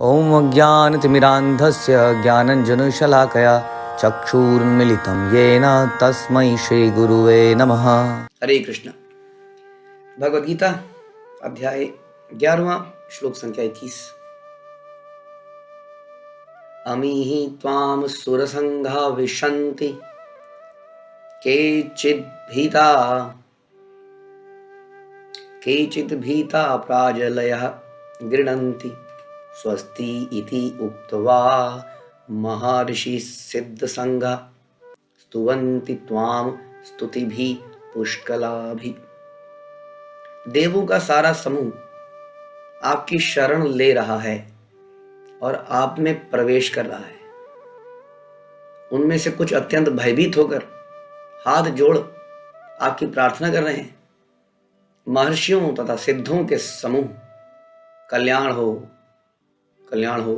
ॐ अज्ञानतिमिरान्धस्य ज्ञानञ्जनशलाकया चक्षुरुन्मीलितं येन तस्मै श्रीगुरुवे नमः। हरे कृष्ण। भगवद गीता अध्याय 11वां श्लोक संख्या 21। अमीहि त्वां सुरसंघा विशन्ति केचित् भीता प्राजलयः गृह्णन्ति स्वस्ति इति उक्त्वा महर्षि सिद्धसंघा स्तुवन्ति त्वां स्तुतिभिः पुष्कलाभिः। देवों का सारा समूह आपकी शरण ले रहा है और आप में प्रवेश कर रहा है। उनमें से कुछ अत्यंत भयभीत होकर हाथ जोड़ आपकी प्रार्थना कर रहे हैं। महर्षियों तथा सिद्धों के समूह कल्याण हो कल्याण हो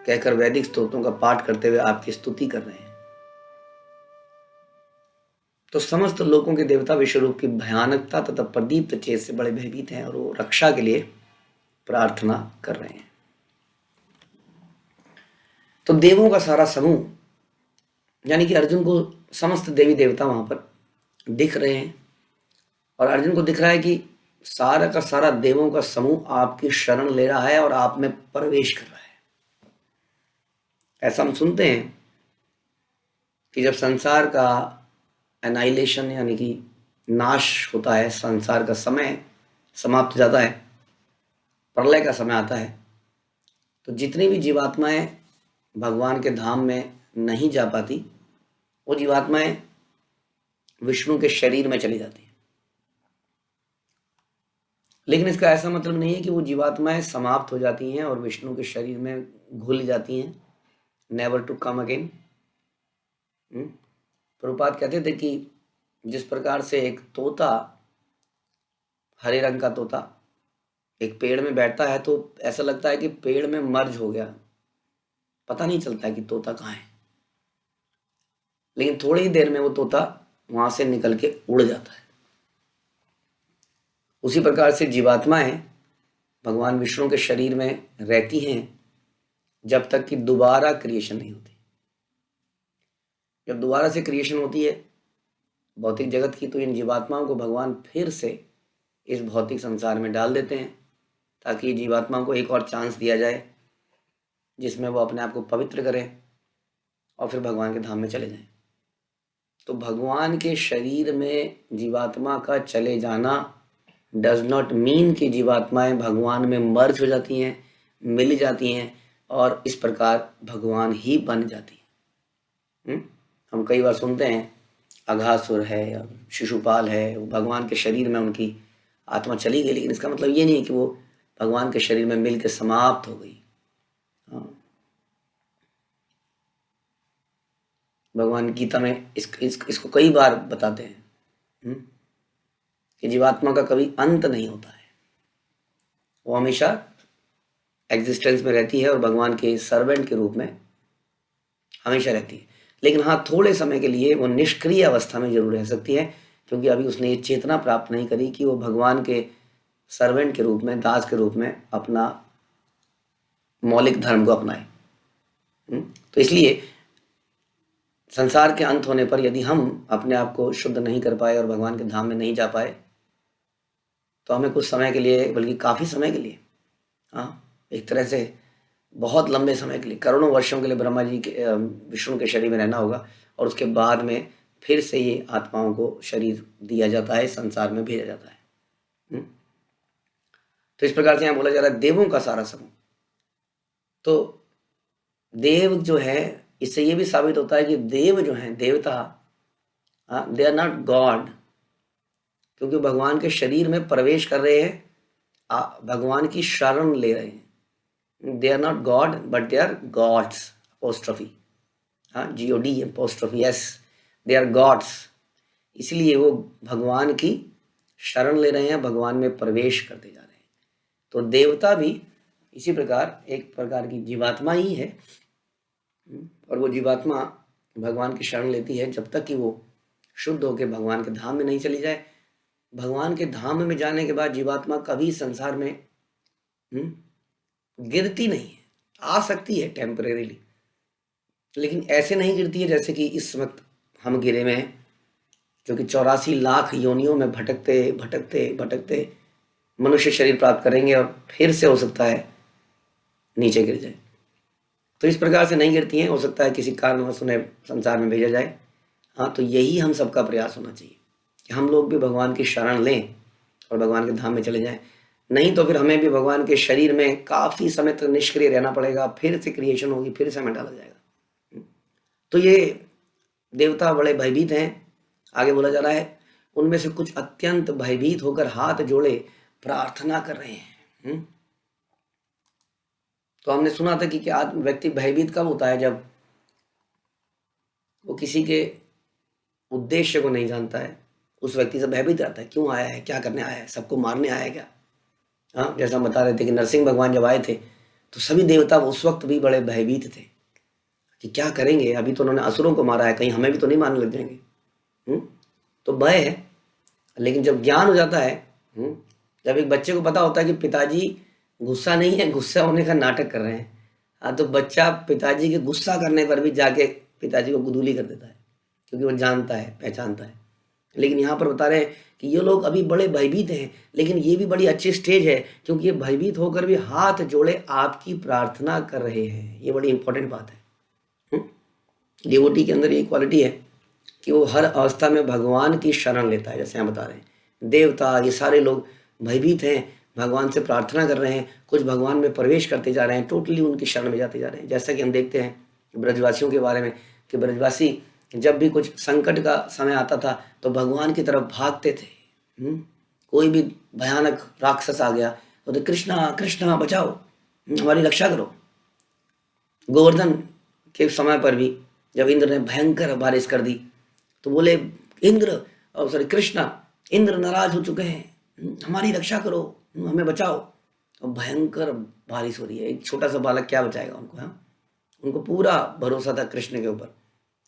कहकर वैदिक स्तोत्रों का पाठ करते हुए आपकी स्तुति कर रहे हैं। तो समस्त लोकों के देवता विश्वरूप की भयानकता तथा प्रदीप्त चेत से बड़े भयभीत हैं और वो रक्षा के लिए प्रार्थना कर रहे हैं। तो देवों का सारा समूह यानी कि अर्जुन को समस्त देवी देवता वहां पर दिख रहे हैं और अर्जुन को दिख रहा है कि सारा का सारा देवों का समूह आपकी शरण ले रहा है और आप में प्रवेश कर रहा है। ऐसा हम सुनते हैं कि जब संसार का एनाइलेशन यानी कि नाश होता है, संसार का समय समाप्त हो जाता है, प्रलय का समय आता है, तो जितनी भी जीवात्माएं भगवान के धाम में नहीं जा पाती वो जीवात्माएं विष्णु के शरीर में चली जाती हैं। लेकिन इसका ऐसा मतलब नहीं है कि वो जीवात्माएं समाप्त हो जाती हैं और विष्णु के शरीर में घुल जाती हैं, never to come again. Prabhupada कहते थे कि जिस प्रकार से एक तोता, हरे रंग का तोता एक पेड़ में बैठता है तो ऐसा लगता है कि पेड़ में मर्ज हो गया, पता नहीं चलता है कि तोता कहाँ है, लेकिन थोड़ी ही देर में वो तोता वहां से निकल के उड़ जाता है। उसी प्रकार से जीवात्माएं भगवान विष्णु के शरीर में रहती हैं जब तक कि दोबारा क्रिएशन नहीं होती। जब दोबारा से क्रिएशन होती है भौतिक जगत की, तो इन जीवात्माओं को भगवान फिर से इस भौतिक संसार में डाल देते हैं ताकि जीवात्माओं को एक और चांस दिया जाए जिसमें वो अपने आप को पवित्र करें और फिर भगवान के धाम में चले जाएं। तो भगवान के शरीर में जीवात्मा का चले जाना डज नॉट मीन कि जीवात्माएं भगवान में मर्ज हो जाती हैं, मिल जाती हैं और इस प्रकार भगवान ही बन जाती हैं। हम कई बार सुनते हैं अघासुर है या शिशुपाल है, वो भगवान के शरीर में उनकी आत्मा चली गई, लेकिन इसका मतलब ये नहीं है कि वो भगवान के शरीर में मिल के समाप्त हो गई। भगवान गीता में इसको कई बार बताते हैं कि जीवात्मा का कभी अंत नहीं होता है, वो हमेशा एग्जिस्टेंस में रहती है और भगवान के सर्वेंट के रूप में हमेशा रहती है। लेकिन हाँ, थोड़े समय के लिए वो निष्क्रिय अवस्था में जरूर रह सकती है, क्योंकि अभी उसने ये चेतना प्राप्त नहीं करी कि वो भगवान के सर्वेंट के रूप में, दास के रूप में अपना मौलिक धर्म को अपनाए। तो इसलिए संसार के अंत होने पर यदि हम अपने आप को शुद्ध नहीं कर पाए और भगवान के धाम में नहीं जा पाए तो हमें कुछ समय के लिए, बल्कि काफ़ी समय के लिए, एक तरह से बहुत लंबे समय के लिए, करोड़ों वर्षों के लिए ब्रह्मा जी के विष्णु के शरीर में रहना होगा और उसके बाद में फिर से ये आत्माओं को शरीर दिया जाता है, संसार में भेजा जाता है। तो इस प्रकार से यहाँ बोला जा रहा है देवों का सारा समूह। तो देव जो है, इससे ये भी साबित होता है कि देव जो हैं, देवता, दे आर नॉट गॉड, क्योंकि भगवान के शरीर में प्रवेश कर रहे हैं, भगवान की शरण ले रहे हैं। They are not god but they are gods, apostrophe, GOD apostrophe S, they are gods. इसलिए वो भगवान की शरण ले रहे हैं, भगवान में प्रवेश करते जा रहे हैं। तो देवता भी इसी प्रकार एक प्रकार की जीवात्मा ही है और वो जीवात्मा भगवान की शरण लेती है जब तक कि वो शुद्ध होकर भगवान के धाम में नहीं चली जाए। भगवान के धाम में जाने के बाद जीवात्मा कभी संसार में गिरती नहीं है, आ सकती है टेम्परेरीली, लेकिन ऐसे नहीं गिरती है जैसे कि इस वक्त हम गिरे में हैं, जो कि 84 लाख योनियों में भटकते भटकते भटकते मनुष्य शरीर प्राप्त करेंगे और फिर से हो सकता है नीचे गिर जाए। तो इस प्रकार से नहीं गिरती हैं, हो सकता है किसी कारणवश उन्हें संसार में भेजा जाए। हाँ, तो यही हम सबका प्रयास होना चाहिए कि हम लोग भी भगवान की शरण लें और भगवान के धाम में चले जाएं। नहीं तो फिर हमें भी भगवान के शरीर में काफ़ी समय तक निष्क्रिय रहना पड़ेगा, फिर से क्रिएशन होगी, फिर से हमें डाला जाएगा। तो ये देवता बड़े भयभीत हैं। आगे बोला जा रहा है, उनमें से कुछ अत्यंत भयभीत होकर हाथ जोड़े प्रार्थना कर रहे हैं। तो हमने सुना था कि क्या व्यक्ति भयभीत कब होता है? जब वो किसी के उद्देश्य को नहीं जानता है, उस व्यक्ति से भयभीत रहता है। क्यों आया है, क्या करने आया है, सबको मारने आया है क्या? हाँ, जैसा हम बता रहे थे कि नरसिंह भगवान जब आए थे तो सभी देवता उस वक्त भी बड़े भयभीत थे कि क्या करेंगे, अभी तो उन्होंने असुरों को मारा है, कहीं हमें भी तो नहीं मारने लग जाएंगे। तो भय है। लेकिन जब ज्ञान हो जाता है, जब एक बच्चे को पता होता है कि पिताजी गुस्सा नहीं है, गुस्सा होने का नाटक कर रहे हैं, हाँ, तो बच्चा पिताजी के गुस्सा करने पर भी जाके पिताजी को गुदूली कर देता है, क्योंकि वो जानता है, पहचानता है। लेकिन यहाँ पर बता रहे हैं कि ये लोग अभी बड़े भयभीत हैं, लेकिन ये भी बड़ी अच्छी स्टेज है, क्योंकि ये भयभीत होकर भी हाथ जोड़े आपकी प्रार्थना कर रहे हैं। ये बड़ी इंपॉर्टेंट बात है। डिवोटी के अंदर ये क्वालिटी है कि वो हर अवस्था में भगवान की शरण लेता है। जैसे हम बता रहे हैं, देवता ये सारे लोग भयभीत हैं, भगवान से प्रार्थना कर रहे हैं, कुछ भगवान में प्रवेश करते जा रहे हैं, टोटली उनकी शरण में जाते जा रहे हैं। जैसा कि हम देखते हैं ब्रजवासियों के बारे में कि ब्रजवासी जब भी कुछ संकट का समय आता था तो भगवान की तरफ भागते थे। कोई भी भयानक राक्षस आ गया तो कृष्णा कृष्णा बचाओ, हमारी रक्षा करो। गोवर्धन के समय पर भी जब इंद्र ने भयंकर बारिश कर दी तो बोले इंद्र, सॉरी कृष्णा, इंद्र नाराज हो चुके हैं, हमारी रक्षा करो, हमें बचाओ। और भयंकर बारिश हो रही है, एक छोटा सा बालक क्या बचाएगा उनको? हाँ, उनको पूरा भरोसा था कृष्ण के ऊपर।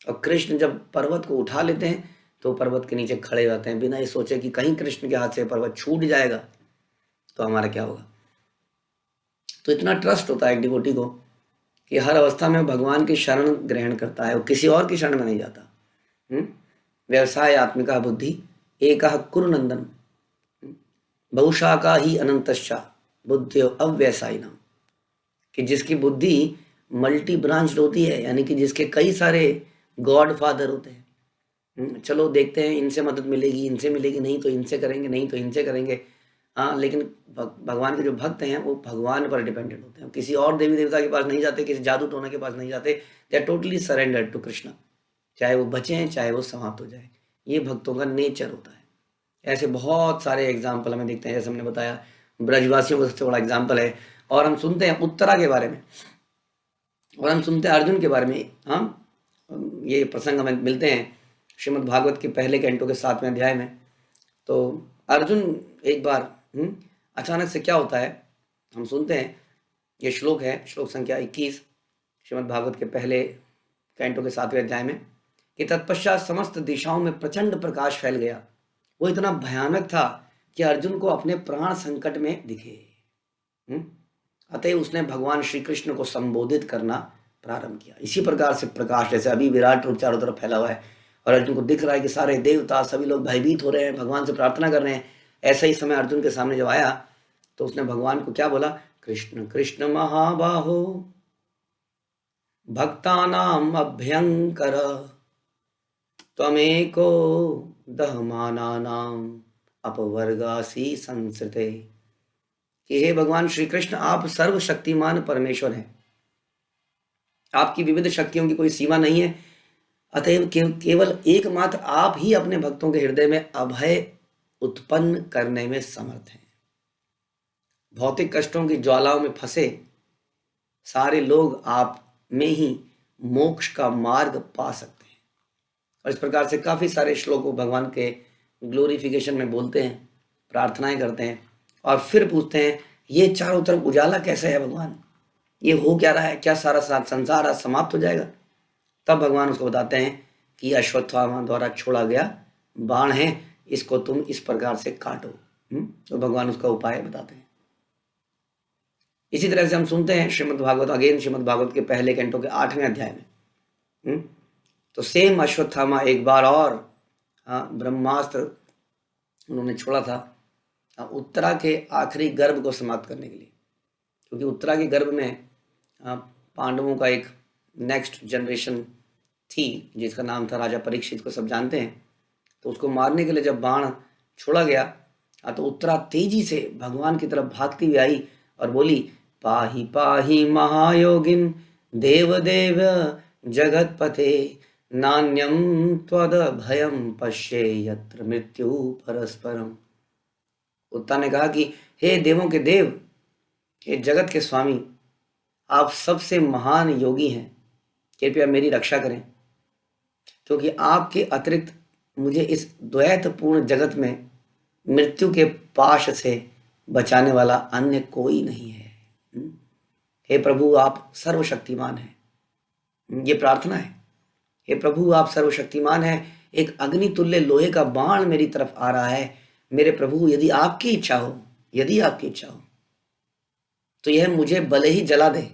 और कृष्ण जब पर्वत को उठा लेते हैं तो पर्वत के नीचे खड़े हो जाते हैं, बिना ये सोचे कि कहीं कृष्ण के हाथ से पर्वत छूट जाएगा तो हमारा क्या होगा। तो इतना ट्रस्ट होता है एक डिवोटी को कि हर अवस्था में भगवान की शरण ग्रहण करता है, वो किसी और की शरण में नहीं जाता। व्यवसाय आत्मिका बुद्धि एक कुरुनंदन बहुशाखा ही अनंतश्चा बुद्धि अव्यवसायी नाम, कि जिसकी बुद्धि मल्टी ब्रांच होती है, यानी कि जिसके कई सारे गॉड फादर होते हैं। चलो देखते हैं, इनसे मदद मिलेगी, इनसे मिलेगी, नहीं तो इनसे करेंगे, नहीं तो इनसे करेंगे। हाँ, लेकिन भगवान के जो भक्त हैं वो भगवान पर डिपेंडेंट होते हैं, किसी और देवी देवता के पास नहीं जाते, किसी जादू टोना के पास नहीं जाते। They are totally surrendered to Krishna, चाहे वो बचें चाहे वो समाप्त हो जाए। ये भक्तों का नेचर होता है। ऐसे बहुत सारे एग्जाम्पल हमें दिखते हैं, जैसे हमने बताया ब्रजवासियों का सबसे बड़ा एग्जाम्पल है। और हम सुनते हैं उत्तरा के बारे में, और हम सुनते हैं अर्जुन के बारे में। हम ये प्रसंग हमें मिलते हैं श्रीमद् भागवत के पहले कैंटो के 7वें अध्याय में। तो अर्जुन एक बार अचानक से क्या होता है, हम सुनते हैं। ये श्लोक है, श्लोक संख्या 21 श्रीमद् भागवत के पहले कैंटो के 7वें अध्याय में, कि तत्पश्चात समस्त दिशाओं में प्रचंड प्रकाश फैल गया। वो इतना भयानक था कि अर्जुन को अपने प्राण संकट में दिखे। अतः उसने भगवान श्री कृष्ण को संबोधित करना प्रारंभ किया। इसी प्रकार से प्रकाश, जैसे अभी विराट रूप चारों तरफ फैला हुआ है और अर्जुन को दिख रहा है कि सारे देवता सभी लोग भयभीत हो रहे हैं, भगवान से प्रार्थना कर रहे हैं, ऐसा ही समय अर्जुन के सामने जब आया तो उसने भगवान को क्या बोला? कृष्ण कृष्ण महाबाहो भक्तानाम अभ्यंकर त्वमेको दहमानानाम अपवर्गासी संसृते, कि हे भगवान श्री कृष्ण, आप सर्वशक्तिमान परमेश्वर हैं, आपकी विविध शक्तियों की कोई सीमा नहीं है। अतएव केवल एकमात्र आप ही अपने भक्तों के हृदय में अभय उत्पन्न करने में समर्थ हैं। भौतिक कष्टों की ज्वालाओं में फंसे सारे लोग आप में ही मोक्ष का मार्ग पा सकते हैं। और इस प्रकार से काफ़ी सारे श्लोक भगवान के ग्लोरिफिकेशन में बोलते हैं, प्रार्थनाएं करते हैं और फिर पूछते हैं ये चारों तरफ उजाला कैसे है भगवान, ये हो क्या रहा है, क्या सारा संसार आज समाप्त हो जाएगा? तब भगवान उसको बताते हैं कि अश्वत्थामा द्वारा छोड़ा गया बाण है, इसको तुम इस प्रकार से काटो। तो भगवान उसका उपाय बताते हैं। इसी तरह से हम सुनते हैं श्रीमद् भागवत, अगेन श्रीमद् भागवत के पहले कैंटो के 8वें अध्याय में तो सेम अश्वत्थामा एक बार और ब्रह्मास्त्र उन्होंने छोड़ा था उत्तरा के आखिरी गर्भ को समाप्त करने के लिए, क्योंकि उत्तरा के गर्भ में पांडवों का एक नेक्स्ट जनरेशन थी जिसका नाम था राजा परीक्षित को सब जानते हैं। तो उसको मारने के लिए जब बाण छोड़ा गया तो उत्तरा तेजी से भगवान की तरफ भागती हुई आई और बोली, पाहि पाहि महायोगिन देवदेव जगतपते नान्यम त्वद भयम पश्ये यत्र मृत्यु परस्परम। उत्तरा ने कहा कि हे देवों के देव, हे जगत के स्वामी, आप सबसे महान योगी हैं, कृपया मेरी रक्षा करें, क्योंकि आपके अतिरिक्त मुझे इस द्वैतपूर्ण जगत में मृत्यु के पाश से बचाने वाला अन्य कोई नहीं है। हे प्रभु आप सर्वशक्तिमान हैं। ये प्रार्थना है, हे प्रभु आप सर्वशक्तिमान हैं, एक अग्नितुल्य लोहे का बाण मेरी तरफ आ रहा है, मेरे प्रभु यदि आपकी इच्छा हो, यदि आपकी इच्छा हो तो यह मुझे भले ही जला दे,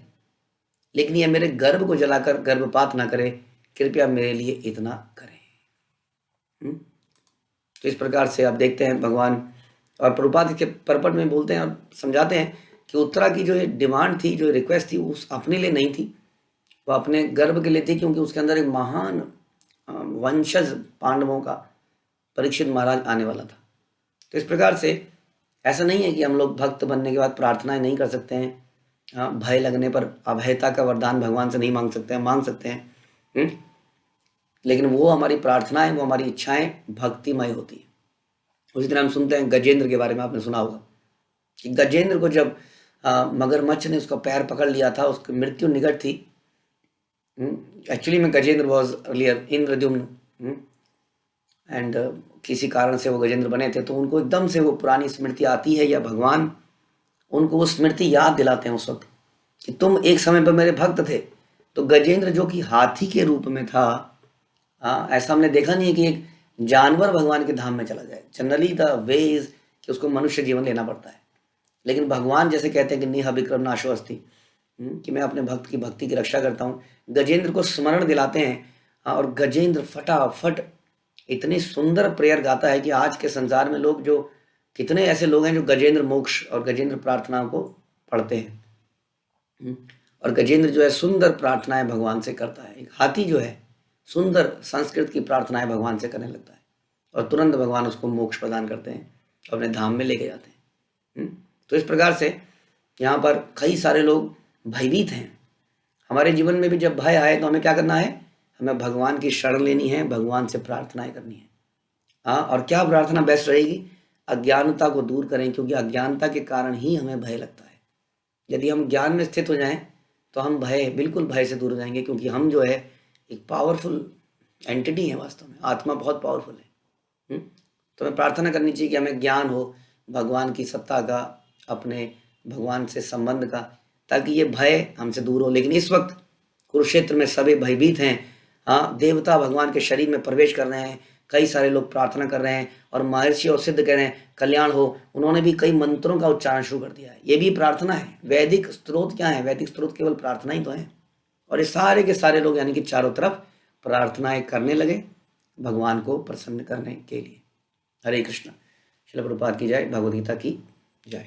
लेकिन यह मेरे गर्भ को जलाकर गर्भपात ना करे, कृपया मेरे लिए इतना करें। तो इस प्रकार से आप देखते हैं भगवान और प्रभुपाद के परपट में बोलते हैं और समझाते हैं कि उत्तरा की जो डिमांड थी, जो रिक्वेस्ट थी, उस अपने लिए नहीं थी, वो अपने गर्भ के लिए थी, क्योंकि उसके अंदर एक महान वंशज पांडवों का परीक्षित महाराज आने वाला था। तो इस प्रकार से ऐसा नहीं है कि हम लोग भक्त बनने के बाद प्रार्थनाएं नहीं कर सकते हैं, भय लगने पर अभयता का वरदान भगवान से नहीं मांग सकते हैं, मांग सकते हैं, लेकिन वो हमारी प्रार्थनाएं, वो हमारी इच्छाएं भक्तिमय होती है। उसी तरह हम सुनते हैं गजेंद्र के बारे में, आपने सुना होगा कि गजेंद्र को जब मगरमच्छ ने उसका पैर पकड़ लिया था, उसकी मृत्यु निकट थी। एक्चुअली में Gajendra was earlier Indradyumna and किसी कारण से वो गजेंद्र बने थे, तो उनको एकदम से वो पुरानी स्मृति आती है, या भगवान उनको वो स्मृति याद दिलाते हैं उस वक्त कि तुम एक समय पर मेरे भक्त थे। तो गजेंद्र जो कि हाथी के रूप में था, ऐसा हमने देखा नहीं है कि एक जानवर भगवान के धाम में चला जाए। जनरली द वे इज कि उसको मनुष्य जीवन लेना पड़ता है, लेकिन भगवान जैसे कहते हैं कि निह विक्रम नाशो अस्ति, कि मैं अपने भक्त की भक्ति की रक्षा करता हूँ, गजेंद्र को स्मरण दिलाते हैं। और गजेंद्र फटाफट इतनी सुंदर प्रेयर गाता है कि आज के संसार में लोग, जो कितने ऐसे लोग हैं जो गजेंद्र मोक्ष और गजेंद्र प्रार्थना को पढ़ते हैं। और गजेंद्र जो है सुंदर प्रार्थनाएं भगवान से करता है। एक हाथी जो है सुंदर संस्कृत की प्रार्थनाएं भगवान से करने लगता है और तुरंत भगवान उसको मोक्ष प्रदान करते हैं, अपने धाम में लेके जाते हैं। तो इस प्रकार से यहाँ पर कई सारे लोग भयभीत हैं। हमारे जीवन में भी जब भय आए तो हमें क्या करना है? हमें भगवान की शरण लेनी है, भगवान से प्रार्थनाएं करनी है। और क्या प्रार्थना बेस्ट रहेगी? अज्ञानता को दूर करें, क्योंकि अज्ञानता के कारण ही हमें भय लगता है। यदि हम ज्ञान में स्थित हो जाएं तो हम बिल्कुल भय से दूर हो जाएंगे, क्योंकि हम जो है एक पावरफुल एंटिटी है। वास्तव में आत्मा बहुत पावरफुल है। तो हमें प्रार्थना करनी चाहिए कि हमें ज्ञान हो भगवान की सत्ता का, अपने भगवान से संबंध का, ताकि ये भय हमसे दूर हो। लेकिन इस वक्त कुरुक्षेत्र में सभी भयभीत हैं। देवता भगवान के शरीर में प्रवेश कर रहे हैं, कई सारे लोग प्रार्थना कर रहे हैं और महर्षि और सिद्ध कह रहे हैं कल्याण हो। उन्होंने भी कई मंत्रों का उच्चारण शुरू कर दिया है। ये भी प्रार्थना है। वैदिक स्त्रोत क्या है? वैदिक स्त्रोत केवल प्रार्थना ही तो है। और ये सारे के सारे लोग यानी कि चारों तरफ प्रार्थनाएं करने लगे भगवान को प्रसन्न करने के लिए। हरे कृष्ण। श्रील प्रभुपाद की जय, भगवद गीता की जय।